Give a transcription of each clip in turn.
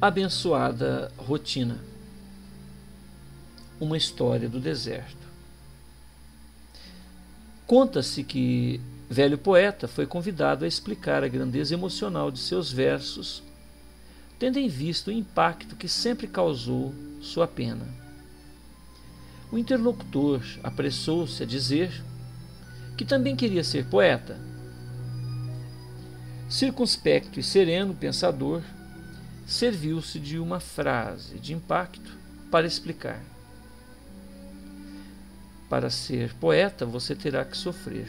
Abençoada rotina. Uma história do deserto. Conta-se que velho poeta foi convidado a explicar a grandeza emocional de seus versos, tendo em vista o impacto que sempre causou sua pena. O interlocutor apressou-se a dizer que também queria ser poeta. Circunspecto e sereno pensador, serviu-se de uma frase de impacto para explicar: para ser poeta você terá que sofrer.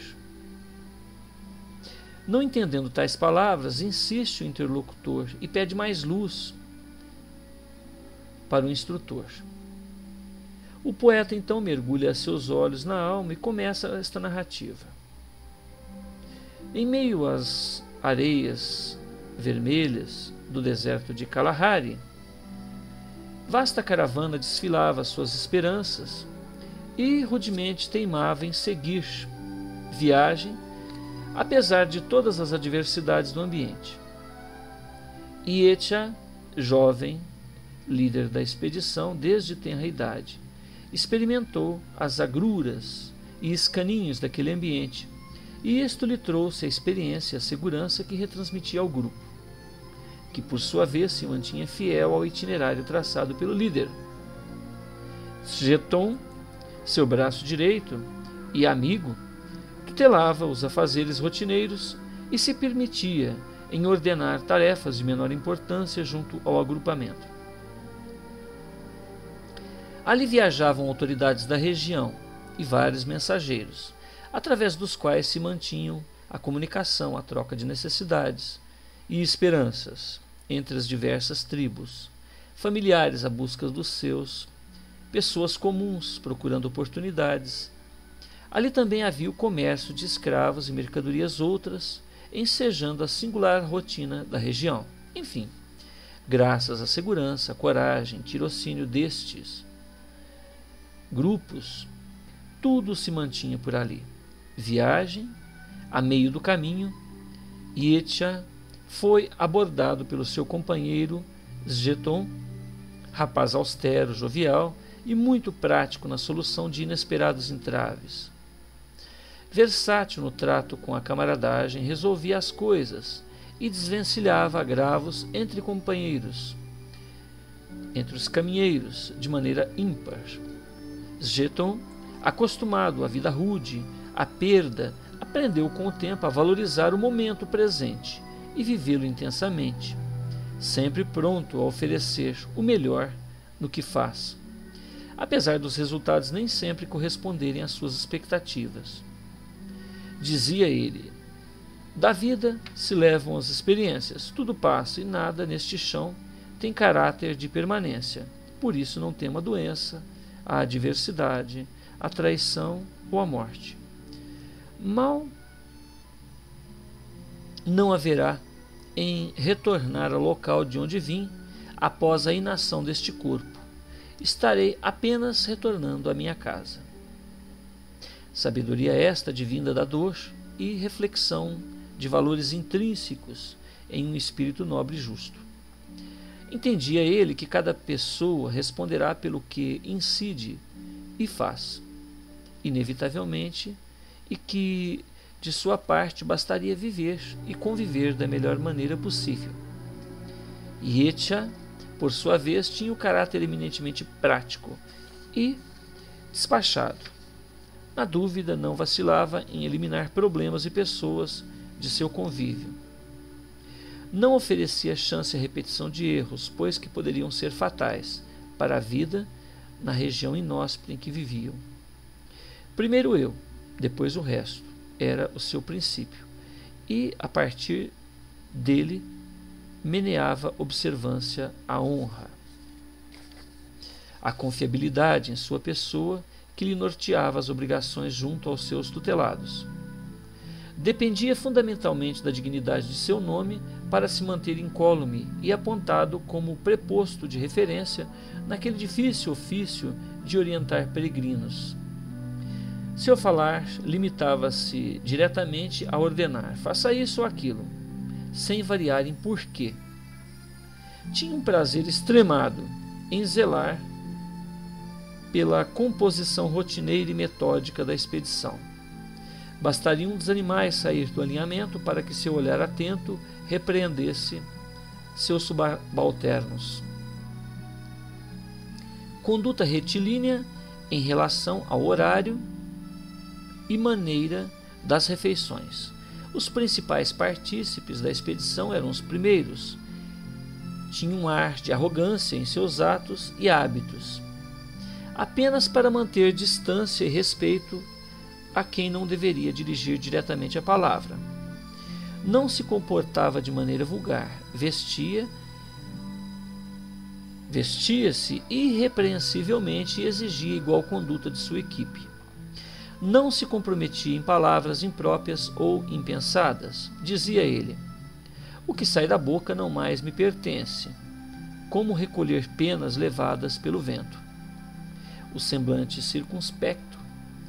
Não entendendo tais palavras, insiste o interlocutor e pede mais luz para o instrutor. O poeta então mergulha seus olhos na alma e começa esta narrativa. Em meio às areias vermelhas do deserto de Kalahari, vasta caravana desfilava suas esperanças e rudemente teimava em seguir viagem, apesar de todas as adversidades do ambiente. Ietcha, jovem, líder da expedição desde tenra idade, experimentou as agruras e escaninhos daquele ambiente, e isto lhe trouxe a experiência e a segurança que retransmitia ao grupo, que por sua vez se mantinha fiel ao itinerário traçado pelo líder. Sjeton, seu braço direito e amigo, tutelava os afazeres rotineiros e se permitia em ordenar tarefas de menor importância junto ao agrupamento. Ali viajavam autoridades da região e vários mensageiros, através dos quais se mantinham a comunicação, a troca de necessidades e esperanças entre as diversas tribos, familiares à busca dos seus, pessoas comuns procurando oportunidades. Ali também havia o comércio de escravos e mercadorias outras, ensejando a singular rotina da região. Enfim, graças à segurança, coragem, tirocínio destes grupos, tudo se mantinha por ali. Viagem, a meio do caminho, Ietcha foi abordado pelo seu companheiro Sjeton, rapaz austero, jovial e muito prático na solução de inesperados entraves. Versátil no trato com a camaradagem, resolvia as coisas e desvencilhava agravos entre companheiros, entre os caminheiros, de maneira ímpar. Sjeton, acostumado à vida rude, à perda, aprendeu com o tempo a valorizar o momento presente e vivê-lo intensamente, sempre pronto a oferecer o melhor no que faz, apesar dos resultados nem sempre corresponderem às suas expectativas. Dizia ele: da vida se levam as experiências, tudo passa e nada neste chão tem caráter de permanência. Por isso não tema a doença, a adversidade, a traição ou a morte. Mal não haverá em retornar ao local de onde vim após a inação deste corpo. Estarei apenas retornando à minha casa. Sabedoria esta advinda da dor e reflexão de valores intrínsecos em um espírito nobre e justo. Entendia ele que cada pessoa responderá pelo que incide e faz, inevitavelmente, e que, de sua parte, bastaria viver e conviver da melhor maneira possível. Ietcha, por sua vez, tinha o caráter eminentemente prático e despachado. Na dúvida, não vacilava em eliminar problemas e pessoas de seu convívio. Não oferecia chance à repetição de erros, pois que poderiam ser fatais para a vida na região inóspita em que viviam. Primeiro eu, depois o resto, era o seu princípio, e, a partir dele, meneava observância à honra, a confiabilidade em sua pessoa que lhe norteava as obrigações junto aos seus tutelados. Dependia fundamentalmente da dignidade de seu nome para se manter incólume e apontado como preposto de referência naquele difícil ofício de orientar peregrinos. Seu falar limitava-se diretamente a ordenar: faça isso ou aquilo, sem variar em porquê. tinha um prazer extremado em zelar pela composição rotineira e metódica da expedição. Bastaria um dos animais sair do alinhamento para que seu olhar atento repreendesse seus subalternos. Conduta retilínea em relação ao horário e maneira das refeições. Os principais partícipes da expedição eram os primeiros. Tinham um ar de arrogância em seus atos e hábitos, apenas para manter distância e respeito a quem não deveria dirigir diretamente a palavra. Não se comportava de maneira vulgar, vestia-se irrepreensivelmente e exigia igual conduta de sua equipe. Não se comprometia em palavras impróprias ou impensadas. Dizia ele: o que sai da boca não mais me pertence, como recolher penas levadas pelo vento. O semblante circunspecto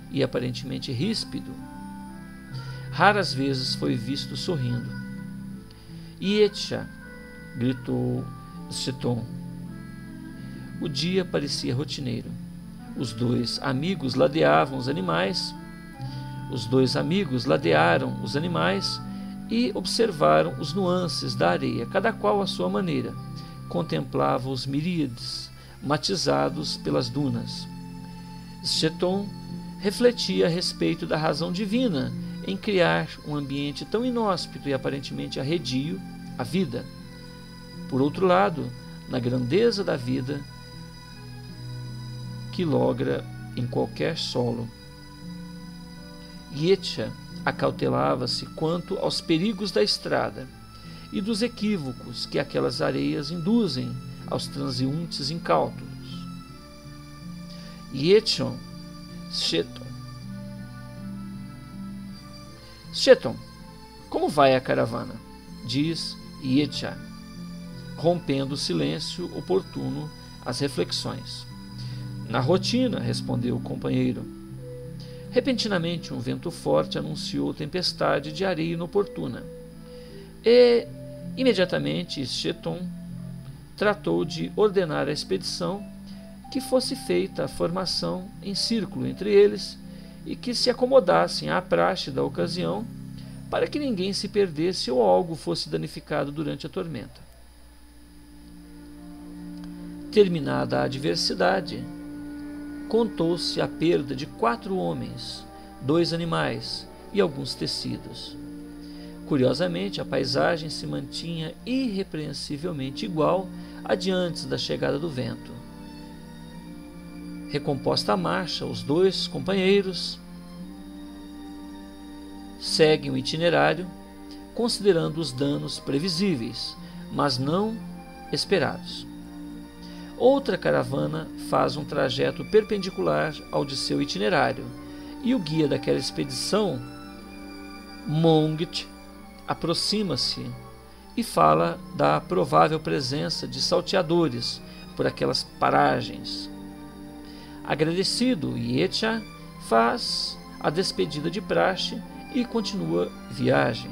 e aparentemente ríspido, raras vezes foi visto sorrindo. Ietcha! Gritou Scheton. O dia parecia rotineiro. Os dois amigos ladearam os animais e observaram os nuances da areia, cada qual à sua maneira. Contemplava os miríades matizados pelas dunas. Scheton refletia a respeito da razão divina em criar um ambiente tão inóspito e aparentemente arredio à vida. Por outro lado, na grandeza da vida que logra em qualquer solo. Ietcha acautelava-se quanto aos perigos da estrada e dos equívocos que aquelas areias induzem aos transeuntes incautos. Scheton, como vai a caravana? Diz Ietcha, rompendo o silêncio oportuno às reflexões. Na rotina, respondeu o companheiro. Repentinamente, um vento forte anunciou tempestade de areia inoportuna. E, imediatamente, Scheton tratou de ordenar à expedição que fosse feita a formação em círculo entre eles e que se acomodassem à praxe da ocasião para que ninguém se perdesse ou algo fosse danificado durante a tormenta. Terminada a adversidade, contou-se a perda de 4 homens, 2 animais e alguns tecidos. Curiosamente, a paisagem se mantinha irrepreensivelmente igual a de antes da chegada do vento. Recomposta a marcha, os 2 companheiros seguem o itinerário, considerando os danos previsíveis, mas não esperados. Outra caravana faz um trajeto perpendicular ao de seu itinerário, e o guia daquela expedição, Mongt, aproxima-se e fala da provável presença de salteadores por aquelas paragens. Agradecido, Ietcha faz a despedida de praxe e continua viagem.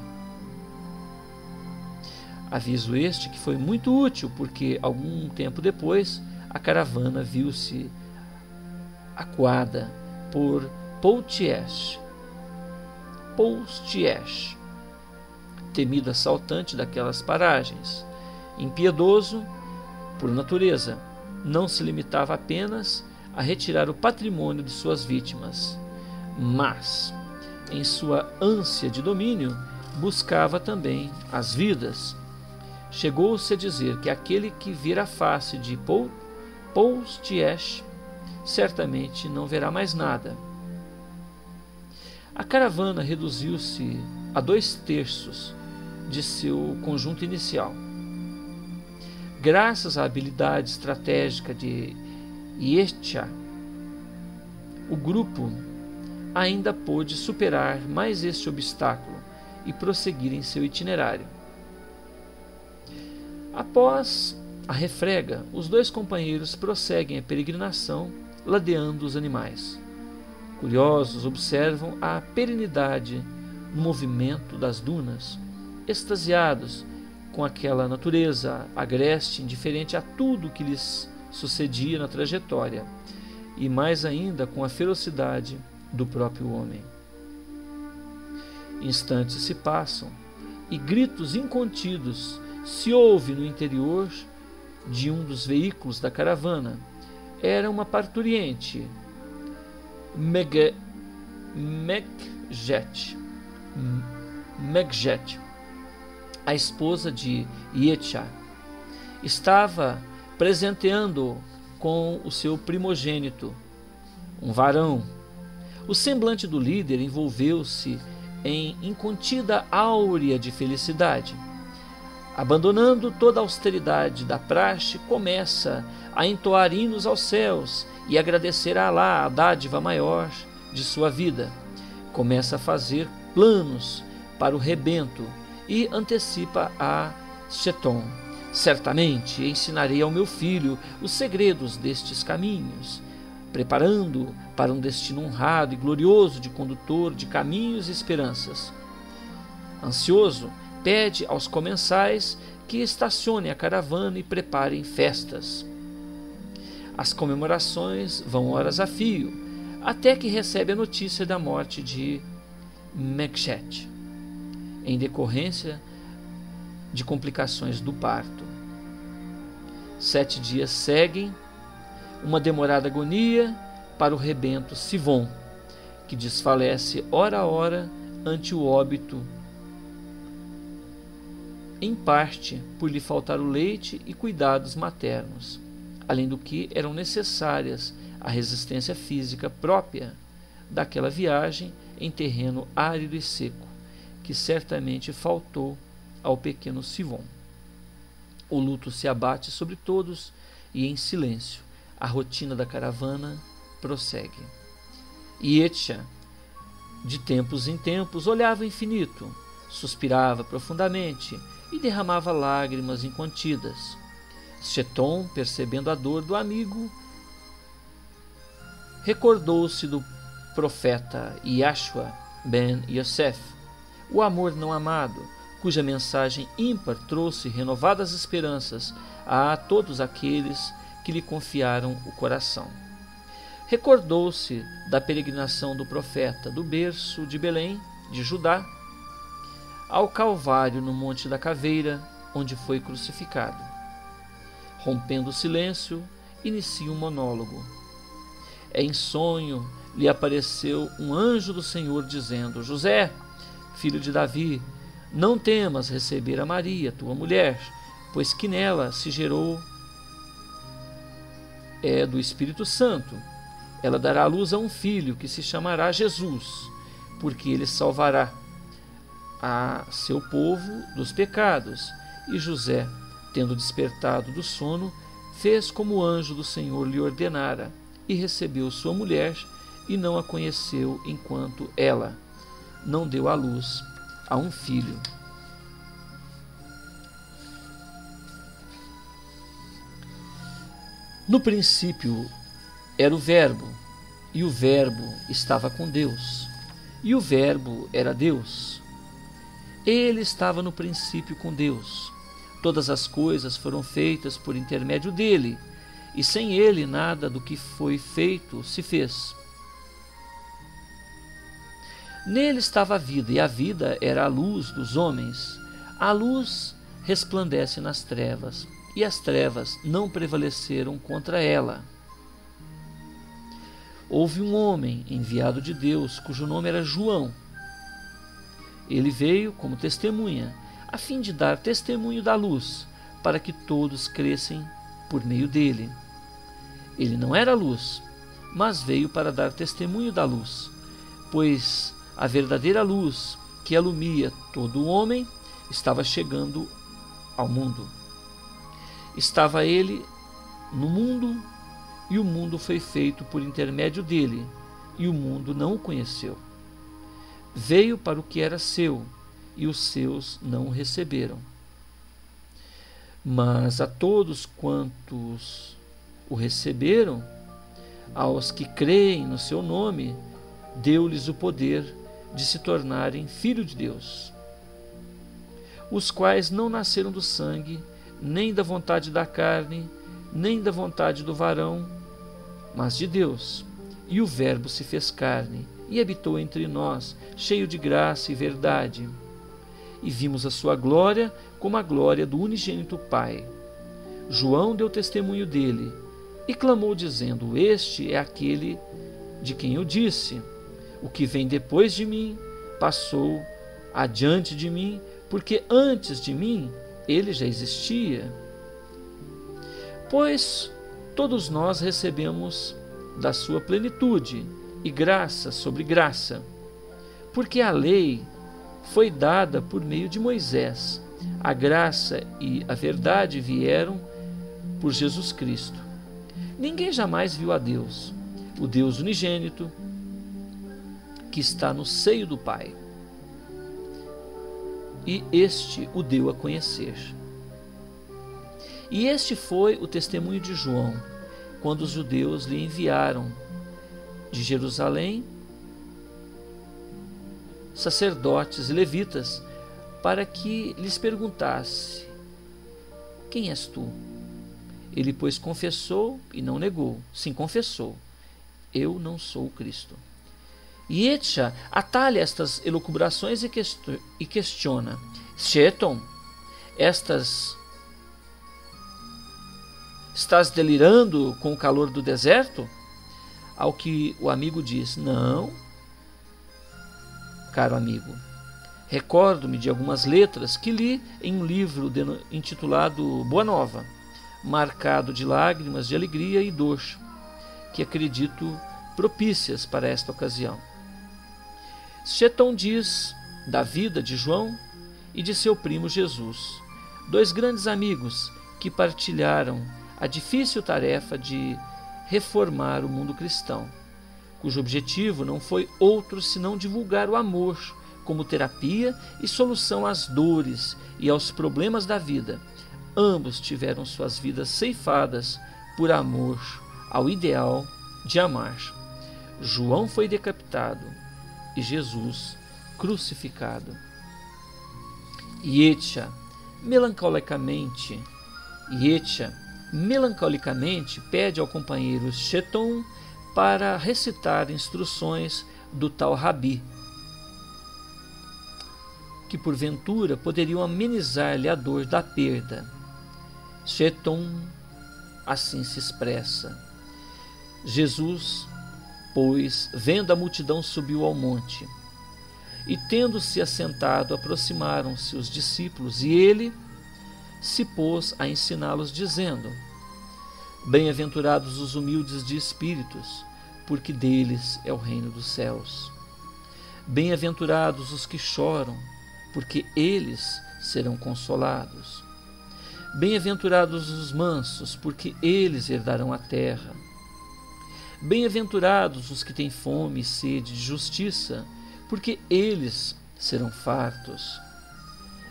Aviso este que foi muito útil, porque algum tempo depois a caravana viu-se acuada por Poutiers, temido assaltante daquelas paragens. Impiedoso por natureza, não se limitava apenas a retirar o patrimônio de suas vítimas, mas, em sua ânsia de domínio, buscava também as vidas. Chegou-se a dizer que aquele que vir a face de Poutiers certamente não verá mais nada. A caravana reduziu-se a 2/3 de seu conjunto inicial. Graças à habilidade estratégica de Ietcha, o grupo ainda pôde superar mais este obstáculo e prosseguir em seu itinerário. Após a refrega, os 2 companheiros prosseguem a peregrinação, ladeando os animais. Curiosos, observam a perenidade no movimento das dunas, extasiados com aquela natureza agreste, indiferente a tudo que lhes sucedia na trajetória, e mais ainda com a ferocidade do próprio homem. Instantes se passam e gritos incontidos se ouve no interior de um dos veículos da caravana. Era uma parturiente, Megjet, a esposa de Ietcha. Estava presenteando com o seu primogênito, um varão. O semblante do líder envolveu-se em incontida áurea de felicidade. Abandonando toda a austeridade da praxe, começa a entoar hinos aos céus e agradecer a Alá a dádiva maior de sua vida. Começa a fazer planos para o rebento e antecipa a Cheton: certamente ensinarei ao meu filho os segredos destes caminhos, preparando para um destino honrado e glorioso de condutor de caminhos e esperanças. Ansioso, pede aos comensais que estacionem a caravana e preparem festas. As comemorações vão horas a fio, até que recebe a notícia da morte de Megjet, em decorrência de complicações do parto. 7 dias seguem uma demorada agonia para o rebento Sivon, que desfalece hora a hora ante o óbito, em parte por lhe faltar o leite e cuidados maternos, além do que eram necessárias a resistência física própria daquela viagem em terreno árido e seco, que certamente faltou ao pequeno Sivon. O luto se abate sobre todos e, em silêncio, a rotina da caravana prossegue. Ietcha, de tempos em tempos, olhava o infinito, suspirava profundamente e derramava lágrimas incontidas. Cheton, percebendo a dor do amigo, recordou-se do profeta Yashua ben Yosef, o amor não amado, cuja mensagem ímpar trouxe renovadas esperanças a todos aqueles que lhe confiaram o coração. Recordou-se da peregrinação do profeta do berço de Belém, de Judá, ao Calvário no Monte da Caveira, onde foi crucificado. Rompendo o silêncio, inicia um monólogo. Em sonho lhe apareceu um anjo do Senhor dizendo: José, filho de Davi, não temas receber a Maria, tua mulher, pois que nela se gerou do Espírito Santo. Ela dará à luz a um filho que se chamará Jesus, porque ele salvará a seu povo dos pecados. E José, tendo despertado do sono, fez como o anjo do Senhor lhe ordenara, e recebeu sua mulher, e não a conheceu enquanto ela não deu à luz a um filho. No princípio era o Verbo, e o Verbo estava com Deus, e o Verbo era Deus. Ele estava no princípio com Deus. Todas as coisas foram feitas por intermédio dele, e sem ele nada do que foi feito se fez. Nele estava a vida, e a vida era a luz dos homens. A luz resplandece nas trevas, e as trevas não prevaleceram contra ela. Houve um homem enviado de Deus, cujo nome era João. Ele veio como testemunha, a fim de dar testemunho da luz, para que todos crescem por meio dele. Ele não era luz, mas veio para dar testemunho da luz, pois a verdadeira luz, que alumia todo o homem, estava chegando ao mundo. Estava ele no mundo, e o mundo foi feito por intermédio dele, e o mundo não o conheceu. Veio para o que era seu, e os seus não o receberam. Mas a todos quantos o receberam, aos que creem no seu nome, deu-lhes o poder de se tornarem filhos de Deus. os quais não nasceram do sangue, nem da vontade da carne, nem da vontade do varão, mas de Deus. E o Verbo se fez carne e habitou entre nós, cheio de graça e verdade. E vimos a sua glória como a glória do unigênito Pai. João deu testemunho dele e clamou, dizendo: Este é aquele de quem eu disse: O que vem depois de mim passou adiante de mim, porque antes de mim ele já existia. Pois todos nós recebemos da sua plenitude, e graça sobre graça. Porque a lei foi dada por meio de Moisés, a graça e a verdade vieram por Jesus Cristo. Ninguém jamais viu a Deus, o Deus unigênito, que está no seio do Pai. E este o deu a conhecer. E este foi o testemunho de João, quando os judeus lhe enviaram de Jerusalém sacerdotes e levitas, para que lhes perguntasse: Quem és tu? Ele, pois, confessou e não negou. Sim, confessou: Eu não sou o Cristo. E Etcha atalha estas elucubrações e questiona: Sheton, estás delirando com o calor do deserto? Ao que o amigo diz: Não, caro amigo. Recordo-me de algumas letras que li em um livro intitulado Boa Nova, marcado de lágrimas de alegria e dor, que acredito propícias para esta ocasião. Sheton diz da vida de João e de seu primo Jesus, dois grandes amigos que partilharam a difícil tarefa de reformar o mundo cristão, cujo objetivo não foi outro senão divulgar o amor como terapia e solução às dores e aos problemas da vida. Ambos tiveram suas vidas ceifadas por amor ao ideal de amar. João foi decapitado e Jesus crucificado. E Etcha melancolicamente pede ao companheiro Sheton para recitar instruções do tal Rabi, que porventura poderiam amenizar-lhe a dor da perda. Sheton assim se expressa: Jesus, pois, vendo a multidão, subiu ao monte, e tendo-se assentado, aproximaram-se os discípulos, e ele se pôs a ensiná-los, dizendo: Bem-aventurados os humildes de espíritos, porque deles é o reino dos céus. Bem-aventurados os que choram, porque eles serão consolados. Bem-aventurados os mansos, porque eles herdarão a terra. Bem-aventurados os que têm fome e sede de justiça, porque eles serão fartos.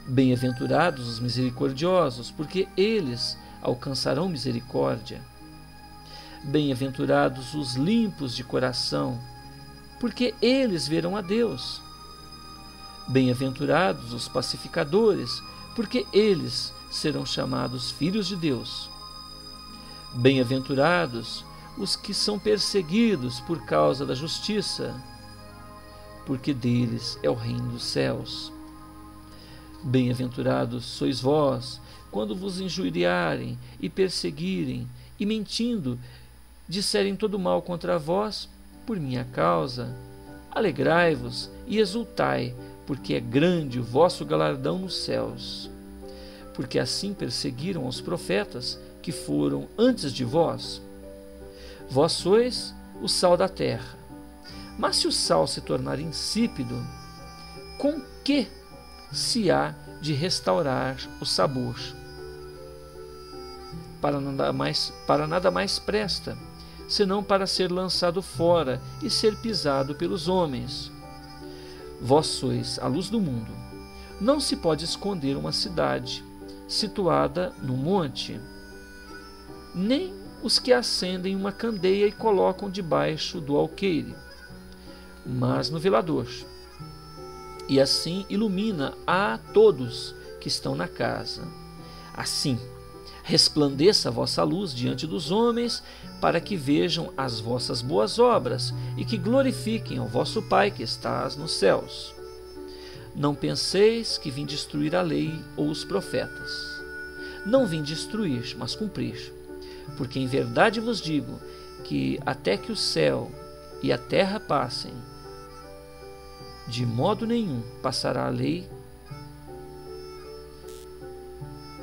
Bem-aventurados os misericordiosos, porque eles alcançarão misericórdia. Bem-aventurados os limpos de coração, porque eles verão a Deus. Bem-aventurados os pacificadores, porque eles serão chamados filhos de Deus. Bem-aventurados os que são perseguidos por causa da justiça, porque deles é o reino dos céus. Bem-aventurados sois vós, quando vos injuriarem e perseguirem, e mentindo, disserem todo mal contra vós, por minha causa. Alegrai-vos e exultai, porque é grande o vosso galardão nos céus. Porque assim perseguiram os profetas que foram antes de vós. Vós sois o sal da terra. Mas se o sal se tornar insípido, com que se há de restaurar o sabor? Para nada mais presta, senão para ser lançado fora e ser pisado pelos homens. Vós sois a luz do mundo. Não se pode esconder uma cidade situada no monte, nem os que acendem uma candeia e colocam debaixo do alqueire, mas no velador, e assim ilumina a todos que estão na casa. Assim, resplandeça a vossa luz diante dos homens, para que vejam as vossas boas obras e que glorifiquem ao vosso Pai que estás nos céus. Não penseis que vim destruir a lei ou os profetas. Não vim destruir, mas cumprir. Porque em verdade vos digo que até que o céu e a terra passem, de modo nenhum passará a lei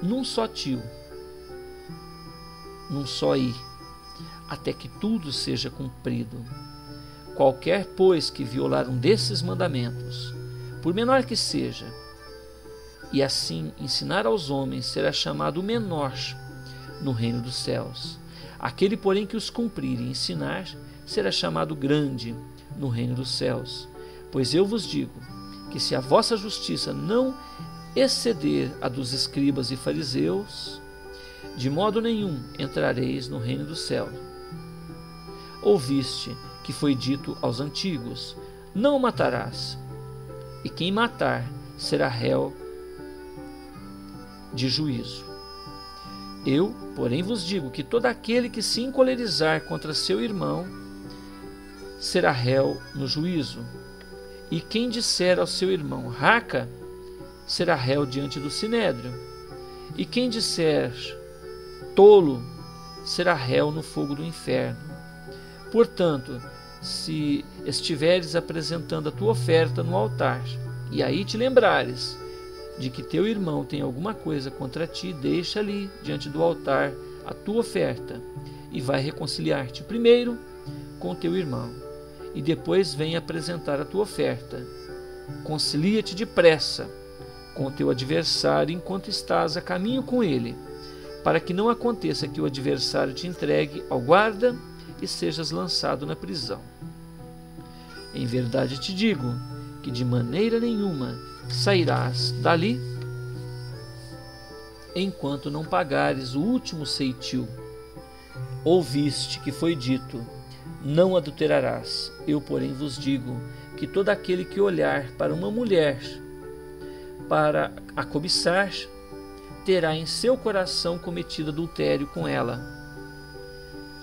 num só tio, num só i, até que tudo seja cumprido. Qualquer, pois, que violar um desses mandamentos, por menor que seja, e assim ensinar aos homens, será chamado menor no reino dos céus. Aquele, porém, que os cumprir e ensinar, será chamado grande no reino dos céus. Pois eu vos digo que se a vossa justiça não exceder a dos escribas e fariseus, de modo nenhum entrareis no reino do céu. Ouviste que foi dito aos antigos: não matarás, e quem matar será réu de juízo. Eu, porém, vos digo que todo aquele que se encolerizar contra seu irmão será réu no juízo. E quem disser ao seu irmão raca, será réu diante do sinédrio. E quem disser tolo, será réu no fogo do inferno. Portanto, se estiveres apresentando a tua oferta no altar, e aí te lembrares de que teu irmão tem alguma coisa contra ti, deixa ali diante do altar a tua oferta e vai reconciliar-te primeiro com teu irmão, e depois vem apresentar a tua oferta. Concilia-te depressa com o teu adversário enquanto estás a caminho com ele, para que não aconteça que o adversário te entregue ao guarda e sejas lançado na prisão. Em verdade te digo que de maneira nenhuma sairás dali enquanto não pagares o último ceitil. Ouviste que foi dito: não adulterarás. Eu, porém, vos digo que todo aquele que olhar para uma mulher para a cobiçar, terá em seu coração cometido adultério com ela.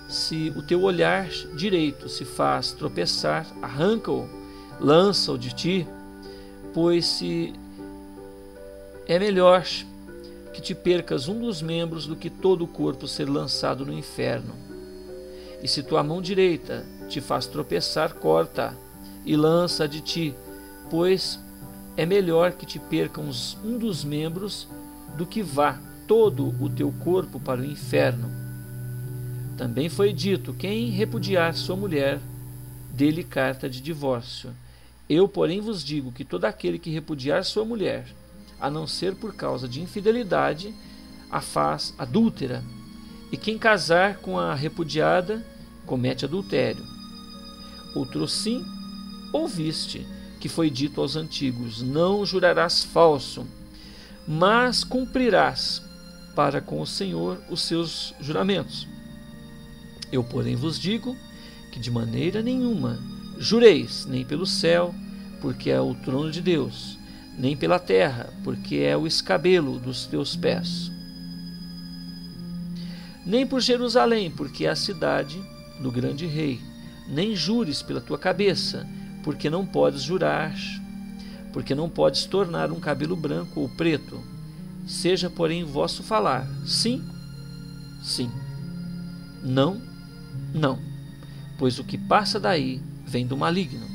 Se o teu olhar direito se faz tropeçar, arranca-o, lança-o de ti, pois se é melhor que te percas um dos membros do que todo o corpo ser lançado no inferno. E se tua mão direita te faz tropeçar, corta e lança de ti, pois é melhor que te percas um dos membros do que vá todo o teu corpo para o inferno. Também foi dito: quem repudiar sua mulher, dê-lhe carta de divórcio. Eu, porém, vos digo que todo aquele que repudiar sua mulher, a não ser por causa de infidelidade, a faz adúltera, e quem casar com a repudiada comete adultério. Outro sim, ouviste que foi dito aos antigos: não jurarás falso, mas cumprirás para com o Senhor os seus juramentos. Eu, porém, vos digo que de maneira nenhuma jureis, nem pelo céu, porque é o trono de Deus, nem pela terra, porque é o escabelo dos teus pés, nem por Jerusalém, porque é a cidade do grande rei, nem jures pela tua cabeça, porque não podes jurar, porque não podes tornar um cabelo branco ou preto. Seja, porém, vosso falar sim, sim, não, não, pois o que passa daí vem do maligno.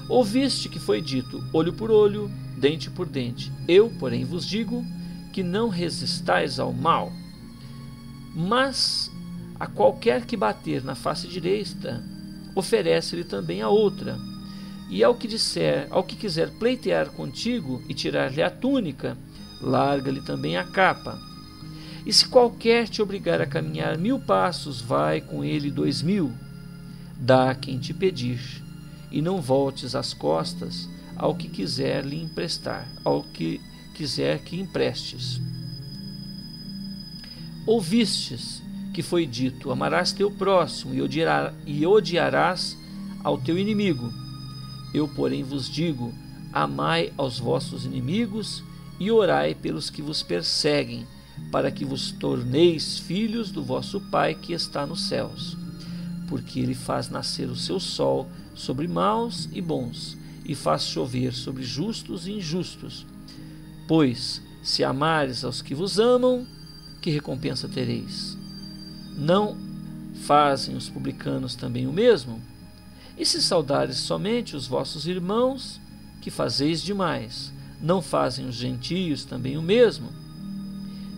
Ouviste que foi dito: olho por olho, dente por dente. Eu, porém, vos digo que não resistais ao mal, mas a qualquer que bater na face direita, oferece-lhe também a outra. E ao que quiser pleitear contigo e tirar-lhe a túnica, larga-lhe também a capa. E se qualquer te obrigar a caminhar 1000 passos, vai com ele 2000. Dá a quem te pedir, e não voltes as costas ao que quiser lhe emprestar, ao que quiser que emprestes. Ouvistes que foi dito: amarás teu próximo e odiarás ao teu inimigo. Eu, porém, vos digo: amai aos vossos inimigos e orai pelos que vos perseguem, para que vos torneis filhos do vosso Pai que está nos céus. Porque ele faz nascer o seu sol sobre maus e bons, e faz chover sobre justos e injustos. Pois, se amares aos que vos amam, que recompensa tereis? Não fazem os publicanos também o mesmo? E se saudares somente os vossos irmãos, que fazeis demais, não fazem os gentios também o mesmo?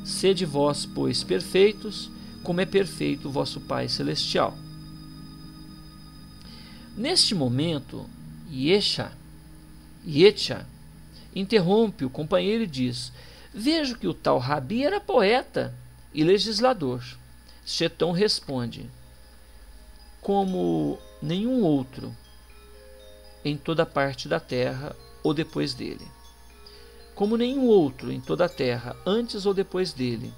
Sede vós, pois, perfeitos, como é perfeito o vosso Pai Celestial. Neste momento, Yetcha interrompe o companheiro e diz: vejo que o tal Rabi era poeta e legislador. Cheton responde: como nenhum outro em toda parte da terra ou depois dele. Como nenhum outro em toda a terra, antes ou depois dele.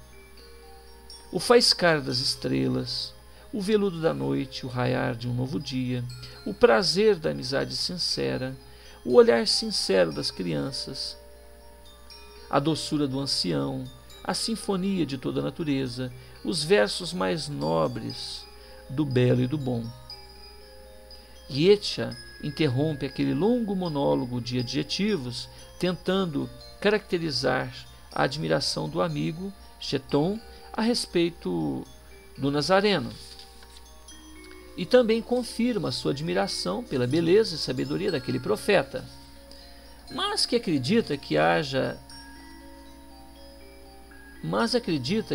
O faiscar das estrelas, o veludo da noite, o raiar de um novo dia, o prazer da amizade sincera, o olhar sincero das crianças, a doçura do ancião, a sinfonia de toda a natureza, os versos mais nobres do belo e do bom. Yetcha interrompe aquele longo monólogo de adjetivos, tentando caracterizar a admiração do amigo Cheton a respeito do Nazareno. E também confirma sua admiração pela beleza e sabedoria daquele profeta, mas acredita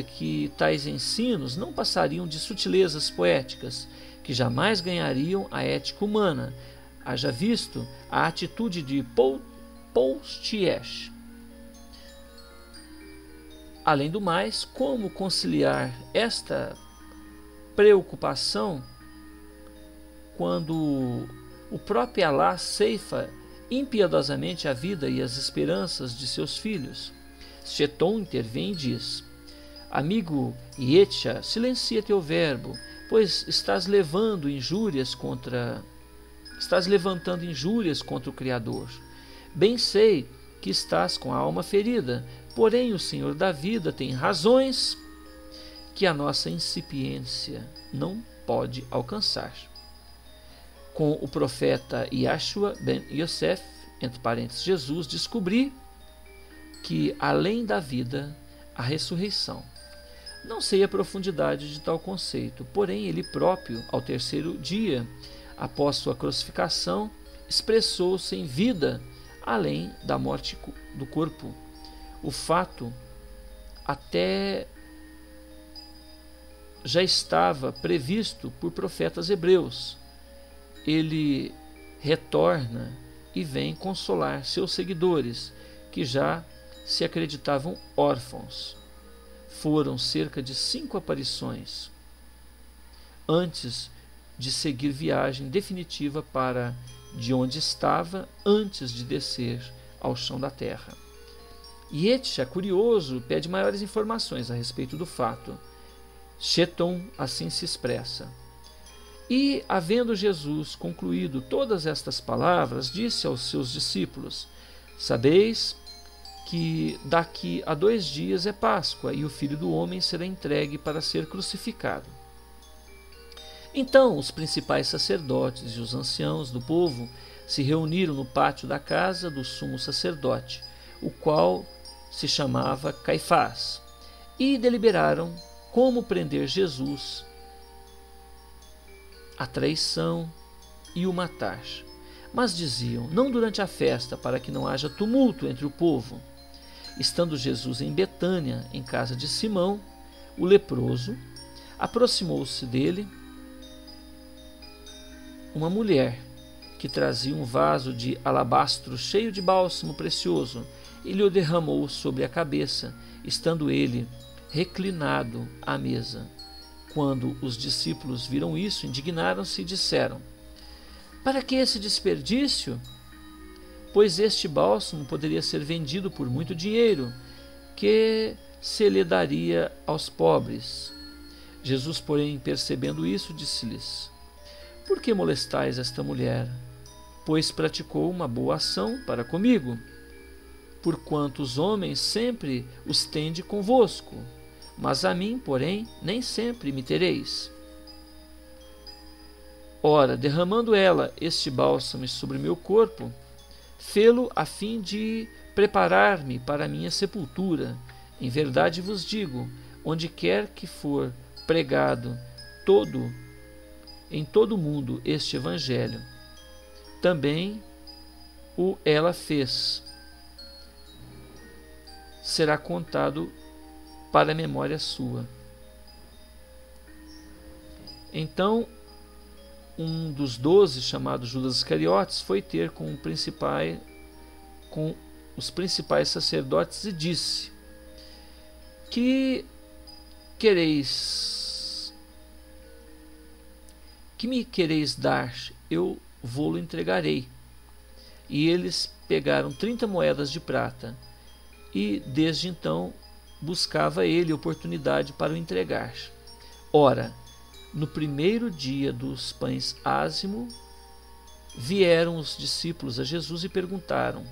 que tais ensinos não passariam de sutilezas poéticas, que jamais ganhariam a ética humana, haja visto a atitude de Postiche. Além do mais, como conciliar esta preocupação quando o próprio Alá ceifa impiedosamente a vida e as esperanças de seus filhos? Cheton intervém e diz: amigo Yetcha, silencia teu verbo, pois estás levantando injúrias contra o Criador. Bem sei que estás com a alma ferida, porém o Senhor da vida tem razões que a nossa incipiência não pode alcançar. Com o profeta Yeshua ben Yosef, entre parênteses Jesus, descobri que além da vida, a ressurreição. Não sei a profundidade de tal conceito, porém ele próprio, ao terceiro dia, após sua crucificação, expressou-se em vida além da morte do corpo. O fato até já estava previsto por profetas hebreus. Ele retorna e vem consolar seus seguidores, que já se acreditavam órfãos. Foram cerca de 5 aparições antes de seguir viagem definitiva para de onde estava antes de descer ao chão da terra. Yetcha, curioso, pede maiores informações a respeito do fato. Cheton assim se expressa: e, havendo Jesus concluído todas estas palavras, disse aos seus discípulos: sabeis que daqui a 2 dias é Páscoa, e o Filho do Homem será entregue para ser crucificado. Então os principais sacerdotes e os anciãos do povo se reuniram no pátio da casa do sumo sacerdote, o qual se chamava Caifás, e deliberaram como prender Jesus, a traição e o matar. Mas diziam: não durante a festa, para que não haja tumulto entre o povo. Estando Jesus em Betânia, em casa de Simão, o leproso, aproximou-se dele uma mulher que trazia um vaso de alabastro cheio de bálsamo precioso e lhe o derramou sobre a cabeça, estando ele reclinado à mesa. Quando os discípulos viram isso, indignaram-se e disseram: para que esse desperdício? Pois este bálsamo poderia ser vendido por muito dinheiro, que se lhe daria aos pobres. Jesus, porém, percebendo isso, disse-lhes: por que molestais esta mulher? Pois praticou uma boa ação para comigo. porquanto os homens sempre os tende convosco, mas a mim, porém, nem sempre me tereis. Ora, derramando ela este bálsamo sobre meu corpo, fê-lo a fim de preparar-me para a minha sepultura. Em verdade vos digo, onde quer que for pregado em todo o mundo este evangelho, também ela fez, será contado para a memória sua. Então, um dos 12, chamado Judas Iscariotes, foi ter com os principais sacerdotes e disse: Que me quereis dar? Eu vô-lo entregarei. E eles pegaram 30 moedas de prata, e desde então buscava ele oportunidade para o entregar. Ora, no primeiro dia dos pães ázimo, vieram os discípulos a Jesus e perguntaram: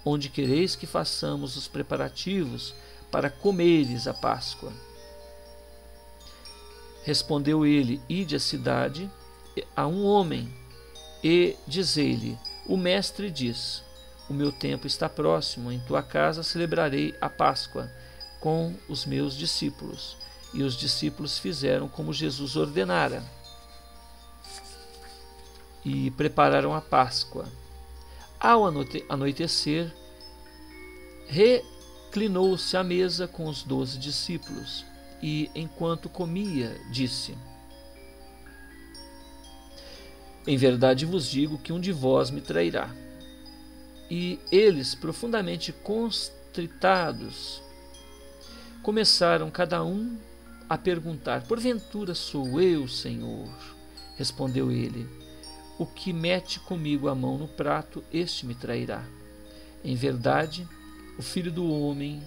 Onde quereis que façamos os preparativos para comeres a Páscoa? Respondeu ele: Ide à cidade a um homem e dizei-lhe: O mestre diz: O meu tempo está próximo, em tua casa celebrarei a Páscoa com os meus discípulos. E os discípulos fizeram como Jesus ordenara e prepararam a Páscoa. Ao anoitecer, reclinou-se à mesa com os 12 discípulos e, enquanto comia, disse: Em verdade vos digo que um de vós me trairá. E eles, profundamente constritados, começaram cada um a perguntar: Porventura sou eu, Senhor? Respondeu ele: O que mete comigo a mão no prato, este me trairá. Em verdade, o Filho do Homem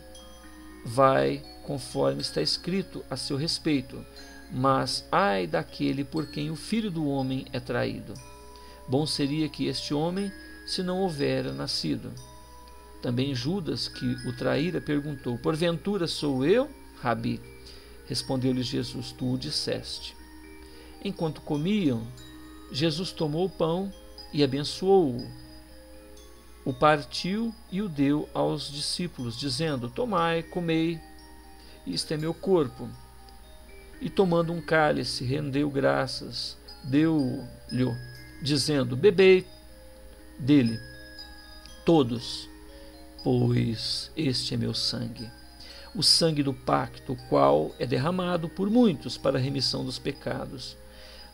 vai, conforme está escrito a seu respeito, mas ai daquele por quem o Filho do Homem é traído. Bom seria que este homem, se não houvera nascido. Também Judas, que o traíra, perguntou: Porventura sou eu, Rabi? Respondeu-lhe Jesus: Tu o disseste. Enquanto comiam, Jesus tomou o pão e abençoou-o. O partiu e o deu aos discípulos, dizendo: Tomai, comei, isto é meu corpo. E tomando um cálice, rendeu graças, deu-lhe, dizendo: Bebei dele, todos, pois este é meu sangue, o sangue do pacto, o qual é derramado por muitos para a remissão dos pecados.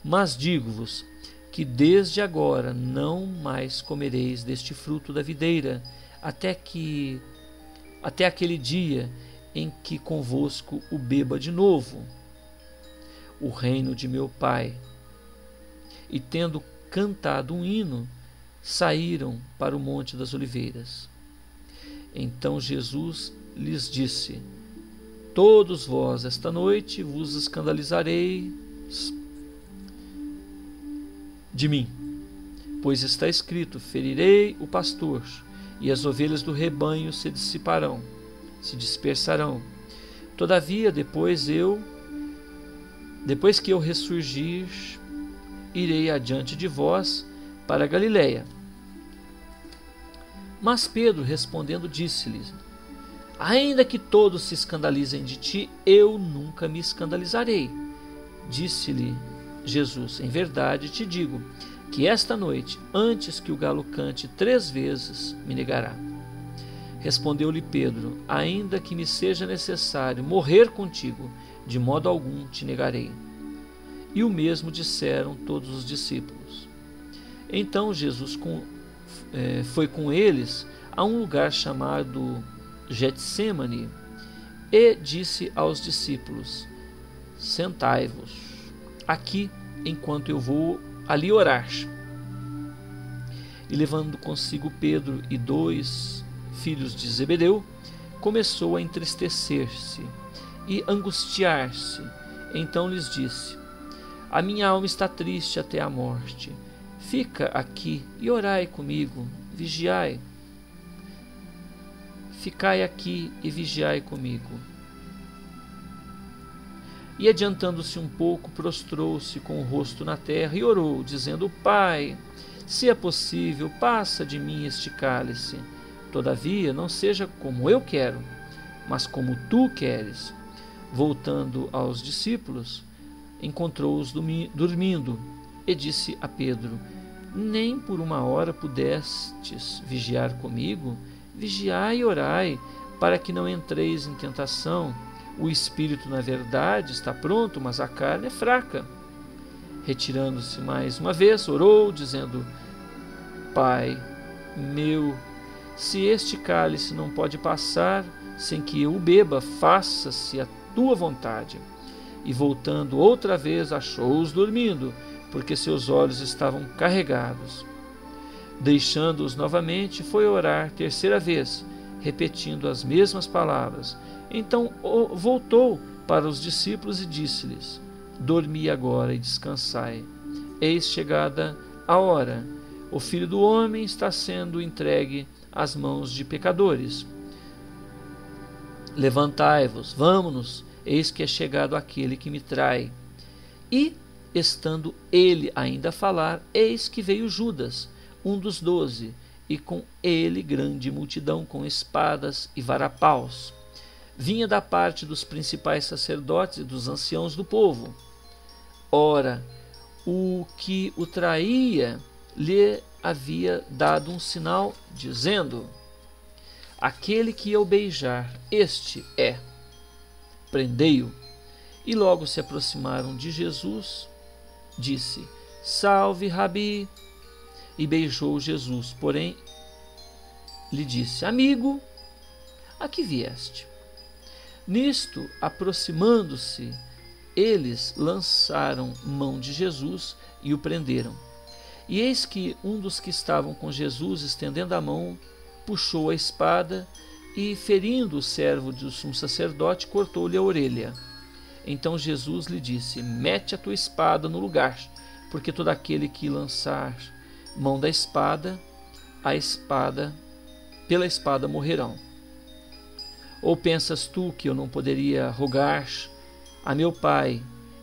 Mas digo-vos que desde agora não mais comereis deste fruto da videira, até aquele dia em que convosco o beba de novo, o reino de meu Pai. E tendo cantado um hino, saíram para o Monte das Oliveiras. Então Jesus lhes disse: Todos vós esta noite vos escandalizareis de mim, pois está escrito: Ferirei o pastor, e as ovelhas do rebanho se dispersarão. Todavia, depois que eu ressurgir, irei adiante de vós para a Galiléia. Mas Pedro, respondendo, disse-lhe: Ainda que todos se escandalizem de ti, eu nunca me escandalizarei. Disse-lhe Jesus: Em verdade te digo que esta noite, antes que o galo cante 3 vezes, me negará. Respondeu-lhe Pedro: Ainda que me seja necessário morrer contigo, de modo algum te negarei. E o mesmo disseram todos os discípulos. Então Jesus foi com eles a um lugar chamado Getsêmani e disse aos discípulos: Sentai-vos aqui, enquanto eu vou ali orar. E levando consigo Pedro e 2 filhos de Zebedeu, começou a entristecer-se e angustiar-se. Então lhes disse: A minha alma está triste até a morte. Fica aqui e orai comigo, vigiai. ficai aqui e vigiai comigo. E adiantando-se um pouco, prostrou-se com o rosto na terra e orou, dizendo: Pai, se é possível, passa de mim este cálice. Todavia, não seja como eu quero, mas como tu queres. Voltando aos discípulos, encontrou-os dormindo e disse a Pedro: Nem por uma hora pudestes vigiar comigo? Vigiai e orai, para que não entreis em tentação. O espírito, na verdade, está pronto, mas a carne é fraca. Retirando-se mais uma vez, orou, dizendo: Pai meu, se este cálice não pode passar sem que eu o beba, faça-se a tua vontade. E voltando outra vez, achou-os dormindo, porque seus olhos estavam carregados. Deixando-os novamente, foi orar terceira vez, repetindo as mesmas palavras. Então voltou para os discípulos e disse-lhes: Dormi agora e descansai. Eis chegada a hora. O Filho do Homem está sendo entregue às mãos de pecadores. Levantai-vos, vamo-nos, eis que é chegado aquele que me trai. E, estando ele ainda a falar, eis que veio Judas, um dos 12, e com ele grande multidão com espadas e varapaus. Vinha da parte dos principais sacerdotes e dos anciãos do povo. Ora, o que o traía lhe havia dado um sinal, dizendo: Aquele que eu beijar, este é. Prendei-o. E logo se aproximaram de Jesus, disse: Salve, Rabi! E beijou Jesus, porém lhe disse: Amigo, a que vieste? Nisto, aproximando-se, eles lançaram mão de Jesus e o prenderam. E eis que um dos que estavam com Jesus, estendendo a mão, puxou a espada e, ferindo o servo do sumo sacerdote, cortou-lhe a orelha. Então Jesus lhe disse: Mete a tua espada no lugar, porque todo aquele que lançar mão da espada, pela espada morrerão. Ou pensas tu que eu não poderia rogar a meu Pai,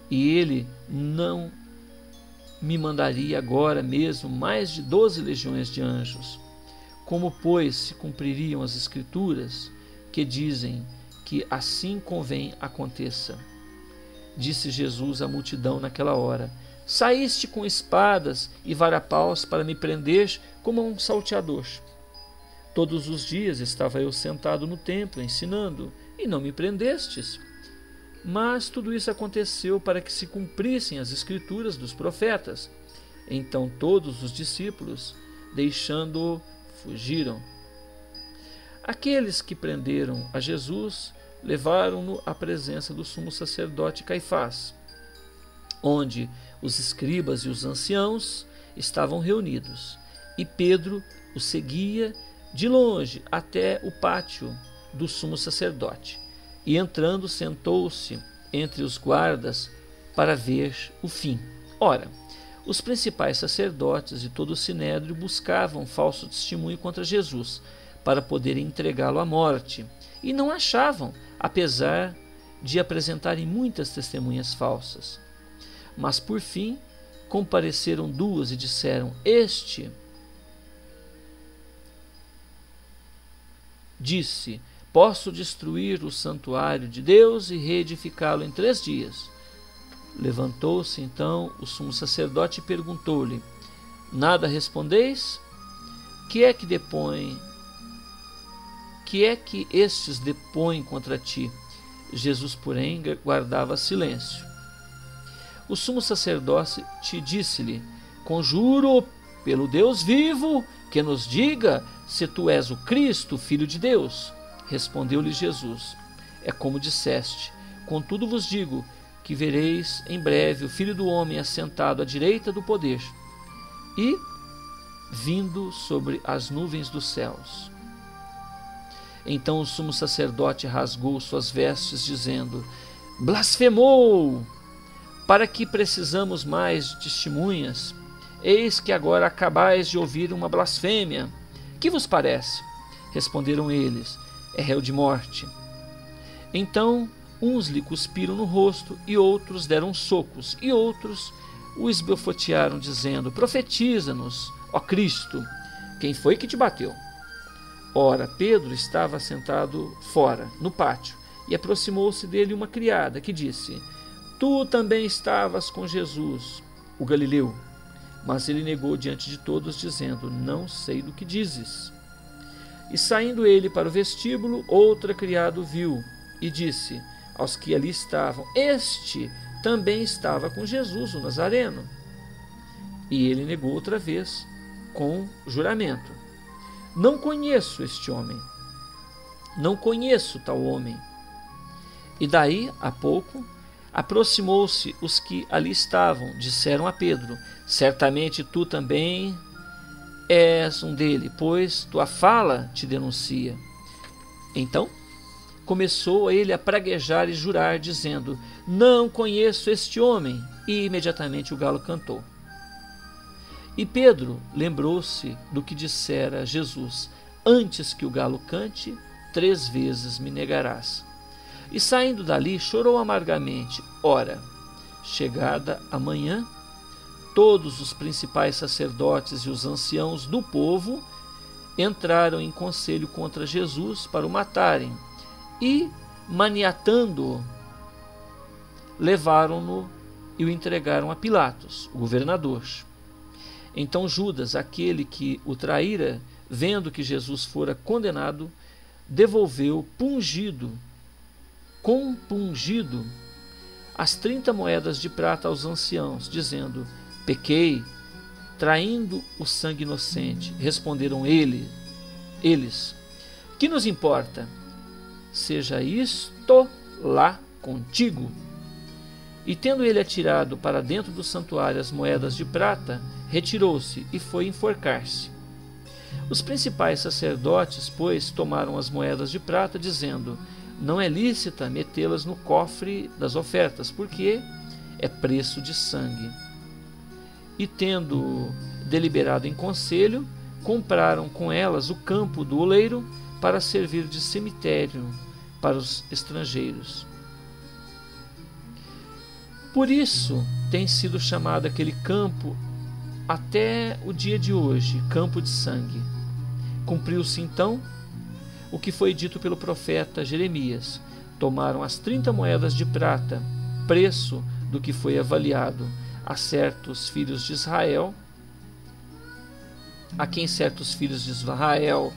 e ele não me mandaria agora mesmo mais de 12 legiões de anjos? Como, pois, se cumpririam as Escrituras, que dizem que assim convém aconteça? Disse Jesus à multidão naquela hora: Saíste com espadas e varapaus para me prender como um salteador. Todos os dias estava eu sentado no templo, ensinando, e não me prendestes. Mas tudo isso aconteceu para que se cumprissem as Escrituras dos profetas. Então todos os discípulos, deixando-o, fugiram. Aqueles que prenderam a Jesus levaram-no à presença do sumo sacerdote Caifás, onde os escribas e os anciãos estavam reunidos. E Pedro o seguia de longe até o pátio do sumo sacerdote. E entrando, sentou-se entre os guardas para ver o fim. Ora, os principais sacerdotes e todo o sinédrio buscavam falso testemunho contra Jesus, para poderem entregá-lo à morte, e não achavam, apesar de apresentarem muitas testemunhas falsas. Mas por fim compareceram duas e disseram: Este disse: Posso destruir o santuário de Deus e reedificá-lo em 3 dias. Levantou-se então o sumo sacerdote e perguntou-lhe: Nada respondeis? Que é que estes depõem contra ti? Jesus, porém, guardava silêncio. O sumo sacerdote disse-lhe: Conjuro pelo Deus vivo que nos diga se tu és o Cristo, Filho de Deus. Respondeu-lhe Jesus: É como disseste. Contudo vos digo que vereis em breve o Filho do Homem assentado à direita do poder e vindo sobre as nuvens dos céus. Então o sumo sacerdote rasgou suas vestes, dizendo: Blasfemou! Para que precisamos mais de testemunhas? Eis que agora acabais de ouvir uma blasfêmia. Que vos parece? Responderam eles: é réu de morte. Então uns lhe cuspiram no rosto, e outros deram socos, e outros o esbofetearam, dizendo: Profetiza-nos, ó Cristo, quem foi que te bateu? Ora, Pedro estava sentado fora, no pátio, e aproximou-se dele uma criada, que disse: Tu também estavas com Jesus, o Galileu. Mas ele negou diante de todos, dizendo: Não sei do que dizes. E saindo ele para o vestíbulo, outra criada o viu, e disse aos que ali estavam: Este também estava com Jesus, o Nazareno. E ele negou outra vez, com juramento: Não conheço este homem, não conheço tal homem. E daí a pouco aproximou-se os que ali estavam, disseram a Pedro: Certamente tu também és um dele, pois tua fala te denuncia. Então começou ele a praguejar e jurar, dizendo: Não conheço este homem. E imediatamente o galo cantou. E Pedro lembrou-se do que dissera Jesus: Antes que o galo cante, 3 vezes me negarás. E saindo dali, chorou amargamente. Ora, chegada a manhã, todos os principais sacerdotes e os anciãos do povo entraram em conselho contra Jesus para o matarem, e, maniatando-o, levaram-no e o entregaram a Pilatos, o governador. Então Judas, aquele que o traíra, vendo que Jesus fora condenado, devolveu compungido as 30 moedas de prata aos anciãos, dizendo: Pequei, traindo o sangue inocente. Responderam eles: Que nos importa? Seja isto lá contigo. E tendo ele atirado para dentro do santuário as moedas de prata, retirou-se e foi enforcar-se. Os principais sacerdotes, pois, tomaram as moedas de prata, dizendo: Não é lícita metê-las no cofre das ofertas, porque é preço de sangue. E tendo deliberado em conselho, compraram com elas o campo do oleiro para servir de cemitério para os estrangeiros. Por isso tem sido chamado aquele campo até o dia de hoje, campo de sangue. Cumpriu-se então o que foi dito pelo profeta Jeremias: Tomaram as 30 moedas de prata, preço do que foi avaliado, a certos filhos de Israel, a quem certos filhos de Israel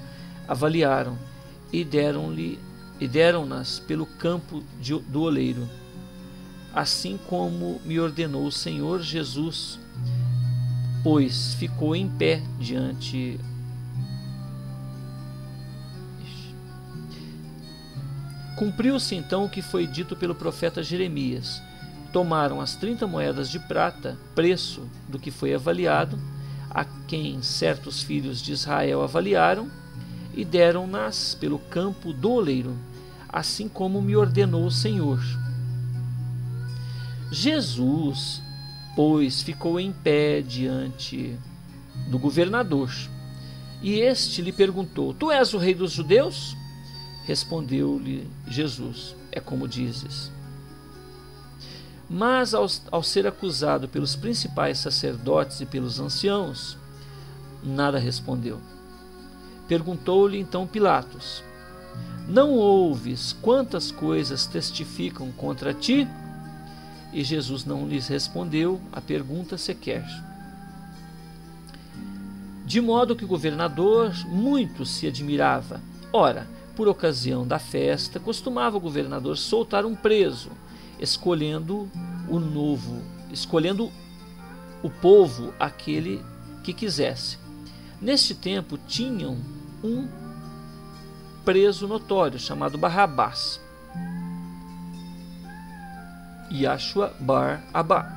avaliaram, e deram-nas pelo campo do oleiro, assim como me ordenou o Senhor Jesus, pois ficou em pé diante. Cumpriu-se então o que foi dito pelo profeta Jeremias: Tomaram as 30 moedas de prata, preço do que foi avaliado, a quem certos filhos de Israel avaliaram, e deram-nas pelo campo do oleiro, assim como me ordenou o Senhor. Jesus, pois, ficou em pé diante do governador, e este lhe perguntou: Tu és o rei dos judeus? Respondeu-lhe Jesus: É como dizes. Mas ao ser acusado pelos principais sacerdotes e pelos anciãos, nada respondeu. Perguntou-lhe então Pilatos: Não ouves quantas coisas testificam contra ti? E Jesus não lhes respondeu a pergunta sequer. De modo que o governador muito se admirava. Ora, por ocasião da festa, costumava o governador soltar um preso, escolhendo o povo aquele que quisesse. Neste tempo tinham um preso notório chamado Barrabás, Yashua bar Abá.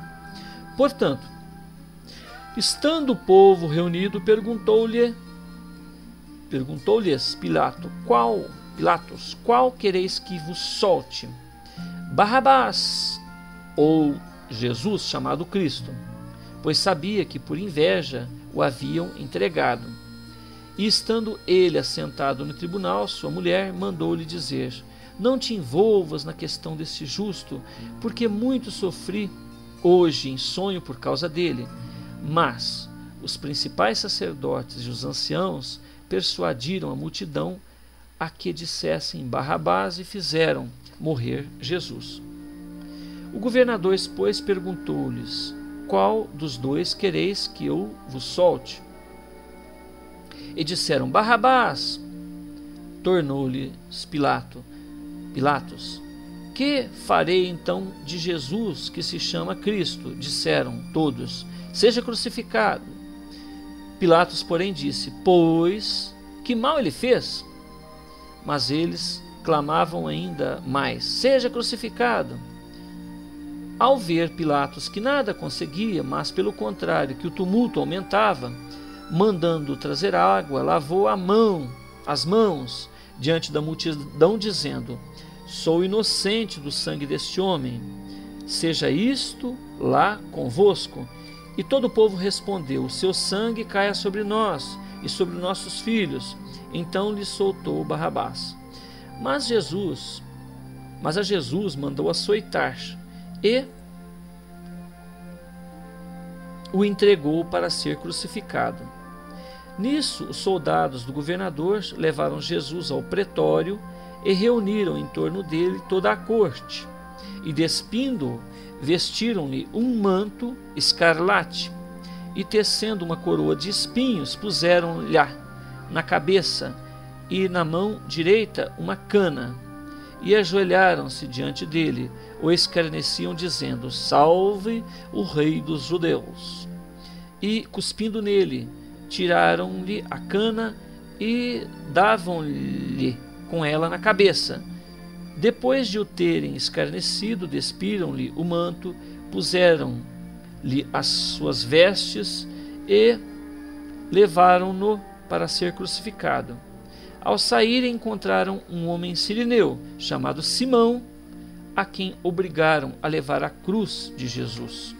Portanto, estando o povo reunido, perguntou-lhes Pilatos, qual quereis que vos solte? Barrabás ou Jesus, chamado Cristo? Pois sabia que por inveja o haviam entregado. E estando ele assentado no tribunal, sua mulher mandou-lhe dizer: não te envolvas na questão desse justo, porque muito sofri hoje em sonho por causa dele. Mas os principais sacerdotes e os anciãos persuadiram a multidão a que dissessem Barrabás e fizeram morrer Jesus. O governador, pois, perguntou-lhes: qual dos dois quereis que eu vos solte? E disseram: Barrabás. Tornou-lhes Pilatos: que farei então de Jesus, que se chama Cristo? Disseram todos: seja crucificado. Pilatos, porém, disse: pois que mal ele fez? Mas eles clamavam ainda mais: seja crucificado. Ao ver Pilatos que nada conseguia, mas pelo contrário, que o tumulto aumentava, mandando trazer água, lavou as mãos diante da multidão, dizendo: sou inocente do sangue deste homem, seja isto lá convosco. E todo o povo respondeu: o seu sangue caia sobre nós e sobre nossos filhos. Então lhe soltou Barrabás. Mas a Jesus mandou açoitar e o entregou para ser crucificado. Nisso, os soldados do governador levaram Jesus ao pretório e reuniram em torno dele toda a corte. E despindo-o, vestiram-lhe um manto escarlate e, tecendo uma coroa de espinhos, puseram-lhe na cabeça e na mão direita uma cana. E ajoelharam-se diante dele, o escarneciam, dizendo: salve o rei dos judeus. E, cuspindo nele, tiraram-lhe a cana e davam-lhe com ela na cabeça. Depois de o terem escarnecido, despiram-lhe o manto, puseram-lhe as suas vestes e levaram-no para ser crucificado. Ao saírem, encontraram um homem sirineu, chamado Simão, a quem obrigaram a levar a cruz de Jesus.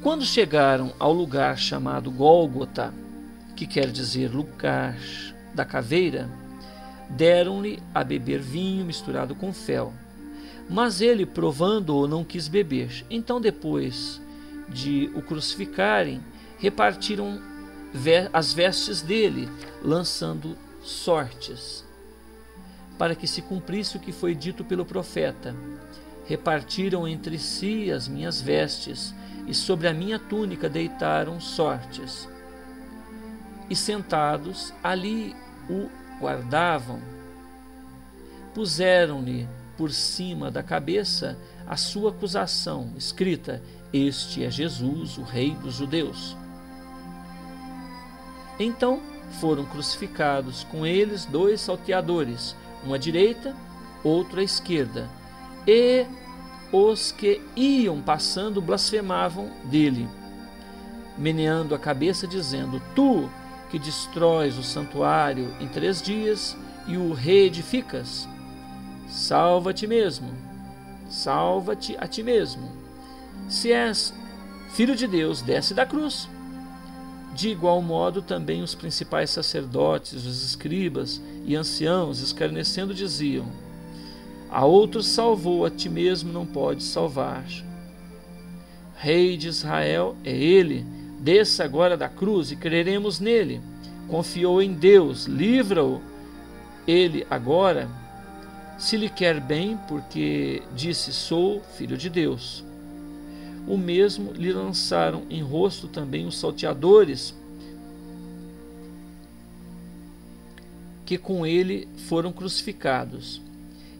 Quando chegaram ao lugar chamado Gólgota, que quer dizer lugar da caveira, deram-lhe a beber vinho misturado com fel. Mas ele, provando-o, não quis beber. Então, depois de o crucificarem, repartiram as vestes dele, lançando sortes, para que se cumprisse o que foi dito pelo profeta: repartiram entre si as minhas vestes, e sobre a minha túnica deitaram sortes. E sentados ali o guardavam. Puseram-lhe por cima da cabeça a sua acusação, escrita: este é Jesus, o rei dos judeus. Então foram crucificados com eles 2 salteadores, um à direita, outro à esquerda. E os que iam passando blasfemavam dele, meneando a cabeça, dizendo: tu que destróis o santuário em 3 dias e o reedificas, salva-te mesmo, salva-te a ti mesmo. Se és filho de Deus, desce da cruz. De igual modo, também os principais sacerdotes, os escribas e anciãos, escarnecendo, diziam: a outro salvou, a ti mesmo não pode salvar. Rei de Israel é ele, desça agora da cruz e creremos nele. Confiou em Deus, livra-o ele agora, se lhe quer bem, porque disse: sou filho de Deus. O mesmo lhe lançaram em rosto também os salteadores que com ele foram crucificados.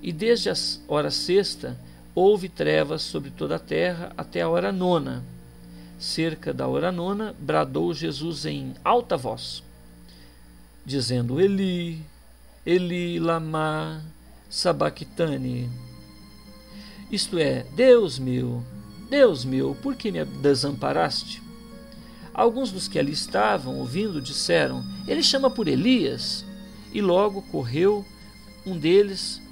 E desde a hora 6ª houve trevas sobre toda a terra até a hora 9ª. Cerca da hora 9ª bradou Jesus em alta voz, dizendo: Eli, Eli, lama sabactani. Isto é: Deus meu, por que me desamparaste? Alguns dos que ali estavam ouvindo disseram: ele chama por Elias. E logo correu um deles,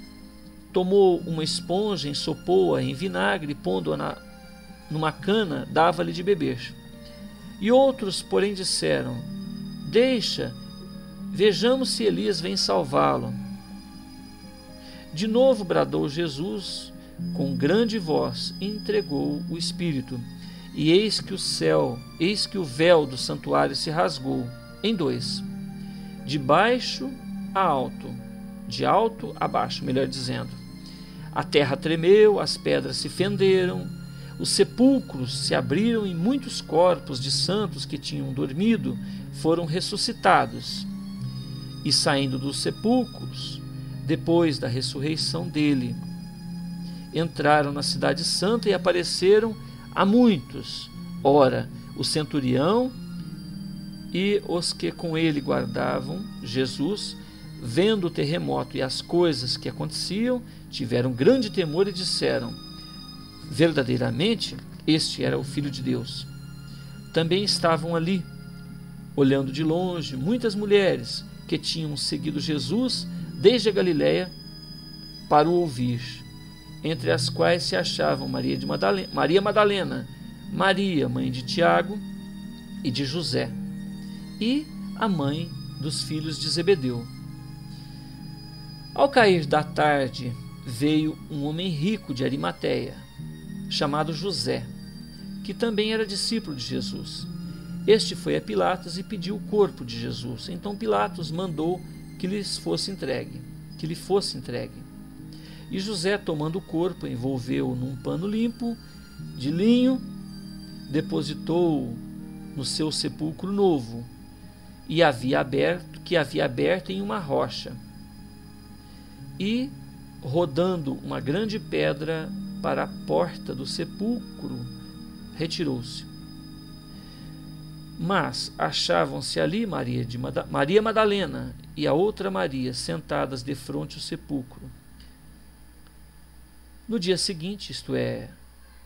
tomou uma esponja, ensopou-a em vinagre, pondo-a numa cana, dava-lhe de beber. E outros, porém, disseram: deixa, vejamos se Elias vem salvá-lo. De novo bradou Jesus com grande voz e entregou o Espírito. E eis que o véu do santuário se rasgou em dois, de baixo a alto, de alto a baixo, melhor dizendo. A terra tremeu, as pedras se fenderam, os sepulcros se abriram e muitos corpos de santos que tinham dormido foram ressuscitados. E saindo dos sepulcros, depois da ressurreição dele, entraram na cidade santa e apareceram a muitos. Ora, o centurião e os que com ele guardavam Jesus, vendo o terremoto e as coisas que aconteciam, tiveram grande temor e disseram: verdadeiramente, este era o Filho de Deus. Também estavam ali, olhando de longe, muitas mulheres que tinham seguido Jesus desde a Galiléia para o ouvir, entre as quais se achavam Maria Madalena, Maria, mãe de Tiago e de José, e a mãe dos filhos de Zebedeu. Ao cair da tarde, veio um homem rico de Arimateia, chamado José, que também era discípulo de Jesus. Este foi a Pilatos e pediu o corpo de Jesus. Então Pilatos mandou que lhe fosse entregue. E José, tomando o corpo, envolveu-o num pano limpo de linho, depositou-o no seu sepulcro novo, que havia aberto em uma rocha, e, rodando uma grande pedra para a porta do sepulcro, retirou-se. Mas achavam-se ali Maria Madalena e a outra Maria sentadas defronte ao sepulcro. No dia seguinte, isto é,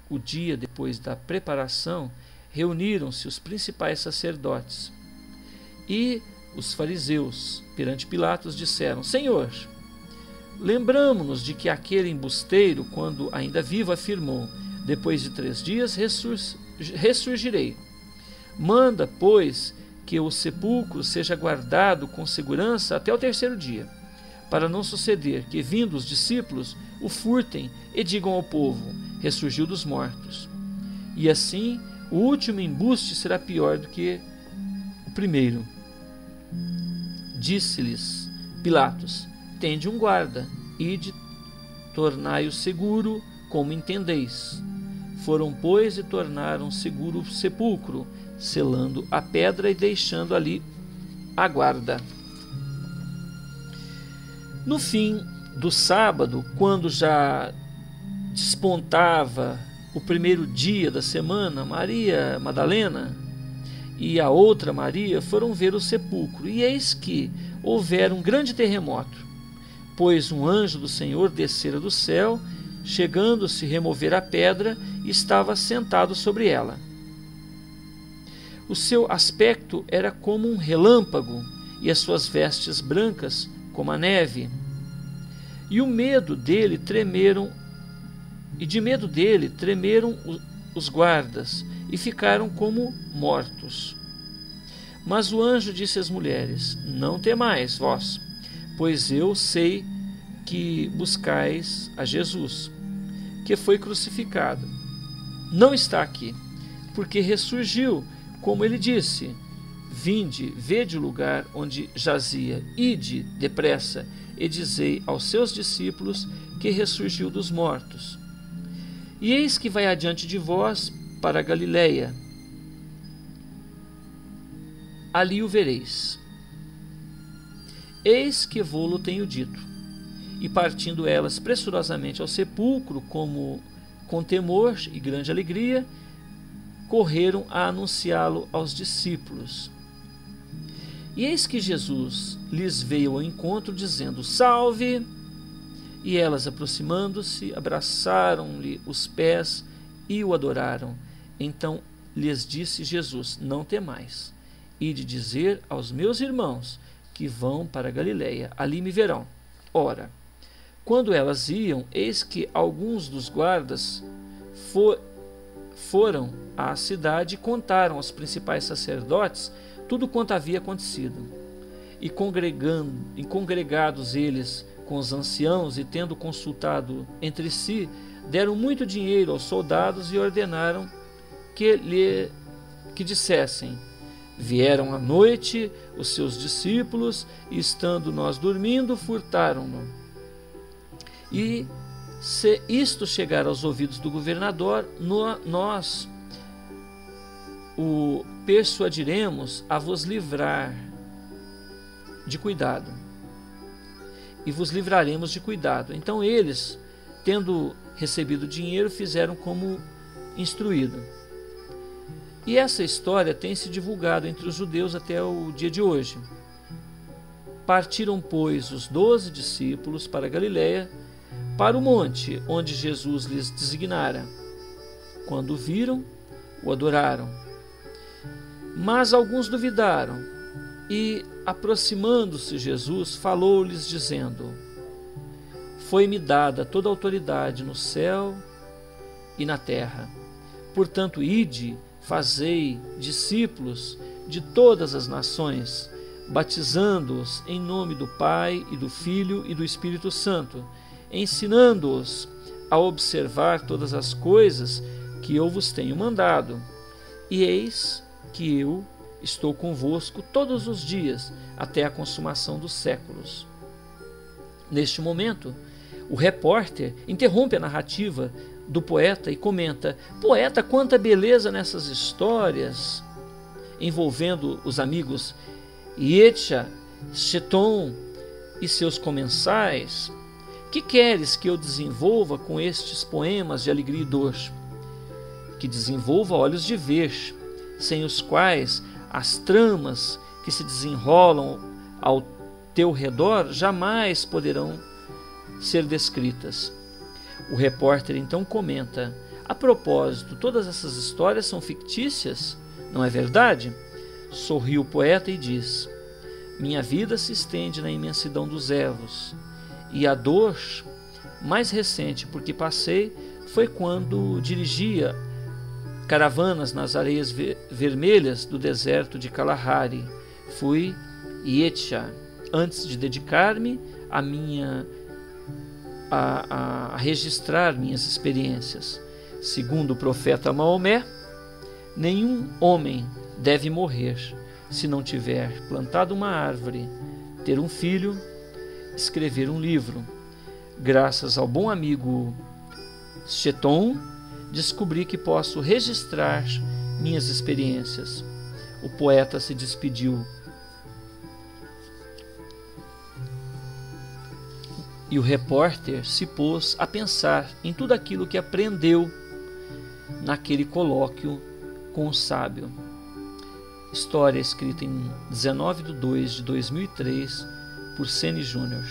o dia depois da preparação, reuniram-se os principais sacerdotes e os fariseus perante Pilatos disseram: Senhor, lembramo-nos de que aquele embusteiro, quando ainda vivo, afirmou: depois de 3 dias ressurgirei. Manda, pois, que o sepulcro seja guardado com segurança até o 3º dia, para não suceder que, vindo os discípulos, o furtem e digam ao povo: ressurgiu dos mortos. E assim, o último embuste será pior do que o primeiro. Disse-lhes Pilatos: tende um guarda, ide, tornai-o seguro, como entendeis. Foram, pois, e tornaram seguro o sepulcro, selando a pedra e deixando ali a guarda. No fim do sábado, quando já despontava o 1º dia da semana, Maria Madalena e a outra Maria foram ver o sepulcro, e eis que houvera um grande terremoto, pois um anjo do Senhor descera do céu, chegando-se remover a pedra, estava sentado sobre ela. O seu aspecto era como um relâmpago, e as suas vestes brancas como a neve. E de medo dele tremeram os guardas, e ficaram como mortos. Mas o anjo disse às mulheres: não temais vós, pois eu sei que buscais a Jesus, que foi crucificado. Não está aqui, porque ressurgiu, como ele disse. Vinde, vede o lugar onde jazia, ide depressa e dizei aos seus discípulos que ressurgiu dos mortos. E eis que vai adiante de vós para a Galiléia, ali o vereis. Eis que vô-lo tenho dito. E partindo elas pressurosamente ao sepulcro, com temor e grande alegria, correram a anunciá-lo aos discípulos. E eis que Jesus lhes veio ao encontro, dizendo: salve! E elas, aproximando-se, abraçaram-lhe os pés e o adoraram. Então lhes disse Jesus: não temais, ide dizer aos meus irmãos que vão para a Galiléia, ali me verão. Ora, quando elas iam, eis que alguns dos guardas foram à cidade e contaram aos principais sacerdotes tudo quanto havia acontecido. E congregados eles com os anciãos e tendo consultado entre si, deram muito dinheiro aos soldados e ordenaram que dissessem: vieram à noite os seus discípulos e, estando nós dormindo, furtaram-no. E se isto chegar aos ouvidos do governador, nós o persuadiremos a vos livrar de cuidado, e vos livraremos de cuidado. Então eles, tendo recebido dinheiro, fizeram como instruído. E essa história tem se divulgado entre os judeus até o dia de hoje. Partiram, pois, os 12 discípulos para Galiléia, para o monte onde Jesus lhes designara. Quando o viram, o adoraram. Mas alguns duvidaram, e, aproximando-se Jesus, falou-lhes, dizendo: foi-me dada toda a autoridade no céu e na terra. Portanto, ide, fazei discípulos de todas as nações, batizando-os em nome do Pai e do Filho e do Espírito Santo, ensinando-os a observar todas as coisas que eu vos tenho mandado. E eis que eu estou convosco todos os dias, até a consumação dos séculos. Neste momento, o repórter interrompe a narrativa do poeta e comenta: poeta, quanta beleza nessas histórias envolvendo os amigos Yetcha, Cheton e seus comensais. Que queres que eu desenvolva com estes poemas de alegria e dor? Que desenvolva olhos de ver, sem os quais as tramas que se desenrolam ao teu redor jamais poderão ser descritas. O repórter então comenta: a propósito, todas essas histórias são fictícias, não é verdade? Sorriu o poeta e diz: minha vida se estende na imensidão dos erros, e a dor mais recente por que passei foi quando dirigia caravanas nas areias vermelhas do deserto de Kalahari. Fui Yetcha, antes de dedicar-me a registrar minhas experiências. Segundo o profeta Maomé, nenhum homem deve morrer se não tiver plantado uma árvore, ter um filho, escrever um livro. Graças ao bom amigo Cheton, descobri que posso registrar minhas experiências. O poeta se despediu e o repórter se pôs a pensar em tudo aquilo que aprendeu naquele colóquio com o sábio. História escrita em 19/2/2003 por Ceni Júnior.